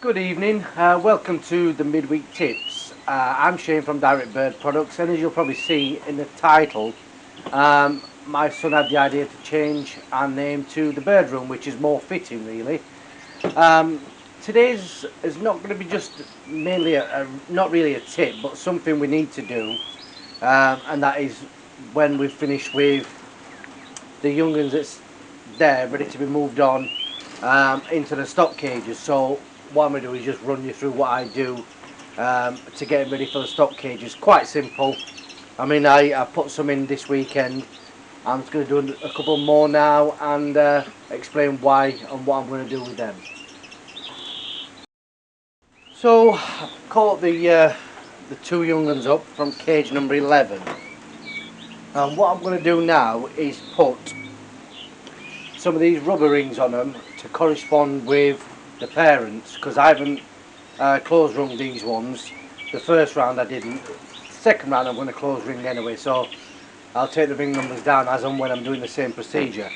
Good evening, welcome to the midweek tips. I'm Shane from Direct Bird Products, and as you'll probably see in the title, my son had the idea to change our name to the Bird Room, which is more fitting really. Today's is not going to be just mainly not really a tip, but something we need to do, and that is when we've finished with the young uns that's there, ready to be moved on into the stock cages. So what I'm going to do is just run you through what I do to get them ready for the stock cages. Quite simple. I mean, I put some in this weekend. I'm just going to do a couple more now and explain why and what I'm going to do with them. So I caught the two young ones up from cage number 11, and what I'm going to do now is put some of these rubber rings on them to correspond with the parents, because I haven't close rung these ones. The first round I didn't. Second round I'm going to close ring anyway, so I'll take the ring numbers down as and when I'm doing the same procedure.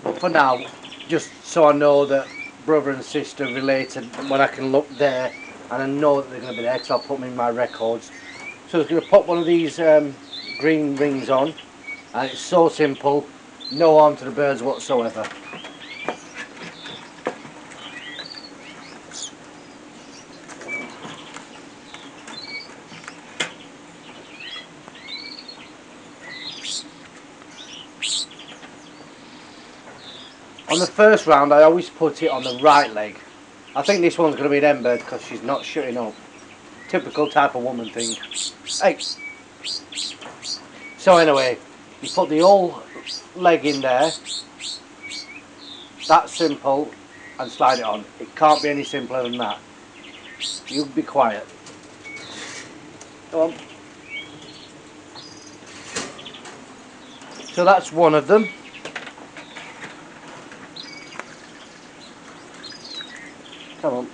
But for now, just so I know that brother and sister related, when I can look there and I know that they're going to be there, because I'll put them in my records. So I'm going to put one of these green rings on, and it's so simple, no harm to the birds whatsoever. On the first round I always put it on the right leg. I think this one's going to be an bird because she's not shutting up. Typical type of woman thing. Hey! So anyway, you put the whole leg in there. That's simple, and slide it on. It can't be any simpler than that. You be quiet. Go on. So that's one of them. Come on.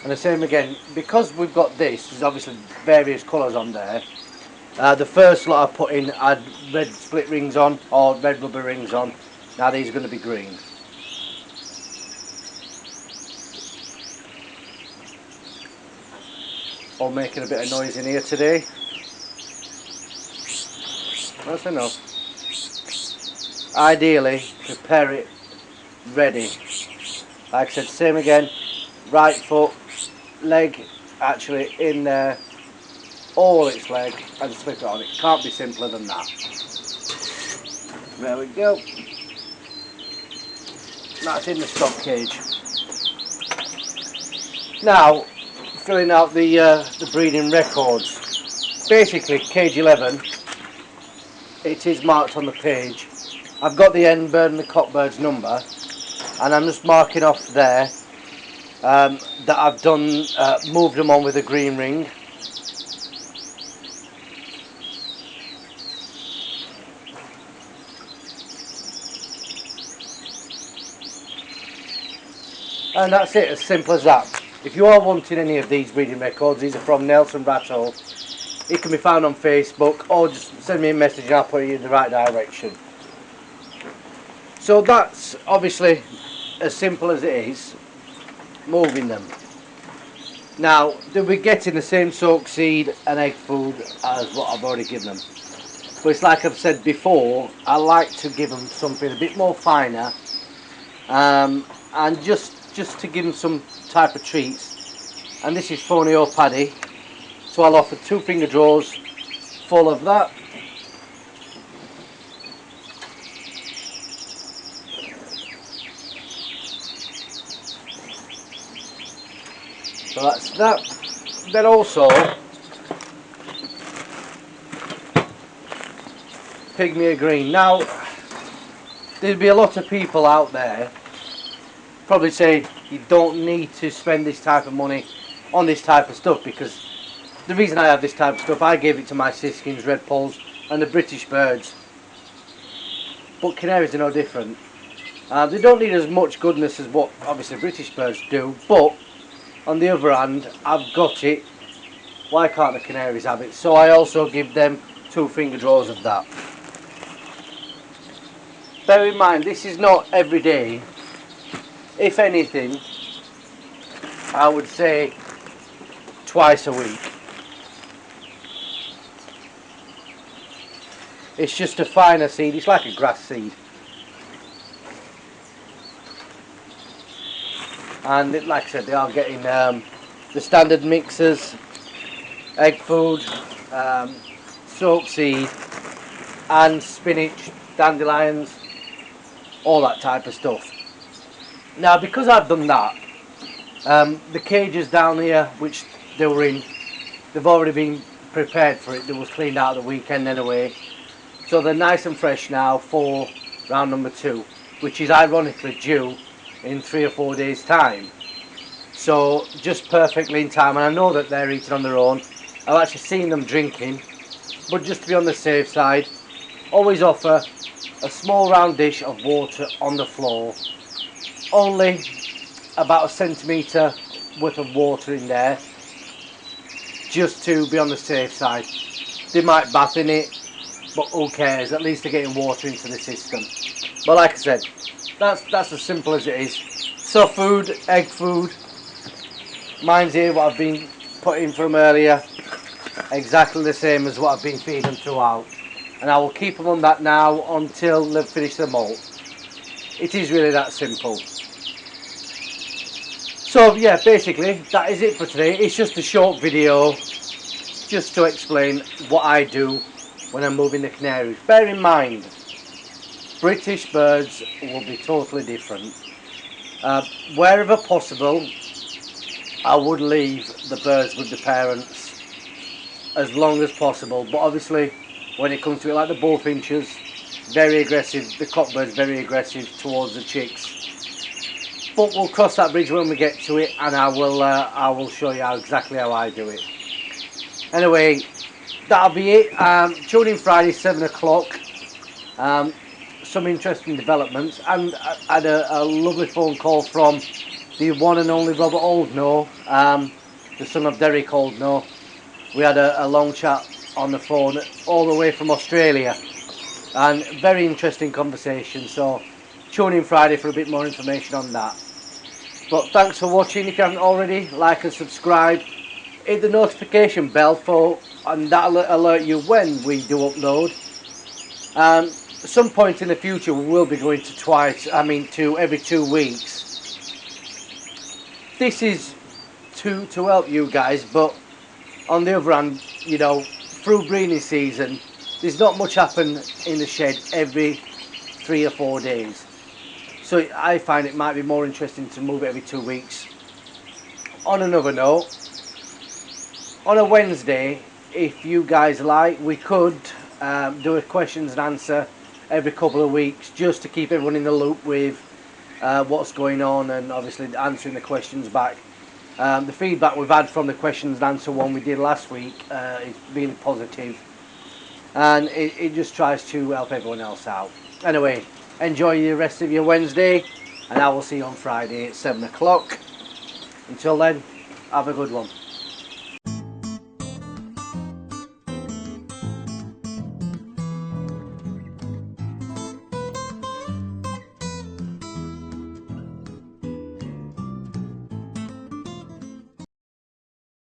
And the same again, because we've got this, there's obviously various colours on there. The first lot I put in had red split rings on, or red rubber rings on. Now these are going to be green. All making a bit of noise in here today. That's enough. Ideally, prepare it ready. Like I said, same again, right foot, leg actually in there, all its leg, and slip it on. It can't be simpler than that. There we go. That's in the stock cage. Now, filling out the breeding records. Basically, cage 11, it is marked on the page. I've got the hen bird and the cockbird's number, and I'm just marking off there that I've done moved them on with a green ring. And that's it, as simple as that. If you are wanting any of these breeding records, these are from Nelson Rattle. It can be found on Facebook, or just send me a message and I'll put you in the right direction. So that's obviously as simple as it is, moving them. Now, they'll be getting the same soak seed and egg food as what I've already given them. But it's like I've said before, I like to give them something a bit more finer, and just to give them some type of treats. And this is Fonio Paddy, so I'll offer 2 finger drawers full of that. So that's that. Then also Pygmea Green. Now there'll be a lot of people out there probably say you don't need to spend this type of money on this type of stuff, because the reason I have this type of stuff, I gave it to my siskins, red poles and the British birds, but canaries are no different. They don't need as much goodness as what obviously British birds do, but on the other hand, I've got it, why can't the canaries have it? So I also give them 2 finger drawers of that. bear in mind this is not every day. If anything, I would say twice a week. It's just a finer seed, it's like a grass seed. And like I said, they are getting the standard mixers, egg food, soap seed, and spinach, dandelions, all that type of stuff. Now, because I've done that, the cages down here, which they were in, they've already been prepared for it. They was cleaned out at the weekend anyway, so they're nice and fresh now for round number 2, which is ironically due in 3 or 4 days time. So just perfectly in time, and I know that they're eating on their own. I've actually seen them drinking, but just to be on the safe side, always offer a small round dish of water on the floor, only about a centimetre worth of water in there, just to be on the safe side. They might bath in it, but who cares, at least they're getting water into the system. But like I said, that's as simple as it is. Soft food, egg food, mine's here what I've been putting for them earlier, exactly the same as what I've been feeding them throughout, and I will keep them on that now until they've finished the molt. It is really that simple. So yeah, basically that is it for today. It's just a short video just to explain what I do when I'm moving the canaries. Bear in mind, British birds will be totally different. Wherever possible, I would leave the birds with the parents as long as possible, but obviously when it comes to it, like the bullfinches, very aggressive, the cockbirds very aggressive towards the chicks. But we'll cross that bridge when we get to it, and I will show you exactly how I do it. Anyway, that'll be it. Tune in Friday 7 o'clock. Some interesting developments, and I had a lovely phone call from the one and only Robert Oldknow, the son of Derek Oldknow. We had a long chat on the phone all the way from Australia, and very interesting conversation. So tune in Friday for a bit more information on that. But thanks for watching. If you haven't already, like and subscribe, hit the notification bell and that'll alert you when we do upload. At some point in the future we will be going to every 2 weeks. This is to help you guys, but on the other hand, you know, through breeding season, there's not much happen in the shed every 3 or 4 days. So I find it might be more interesting to move it every 2 weeks. On another note, on a Wednesday, if you guys like, we could do a questions and answer every couple of weeks, just to keep everyone in the loop with what's going on, and obviously answering the questions back. The feedback we've had from the questions and answer one we did last week is really positive, and it just tries to help everyone else out. Anyway, enjoy the rest of your Wednesday, and I will see you on Friday at 7 o'clock. Until then, have a good one.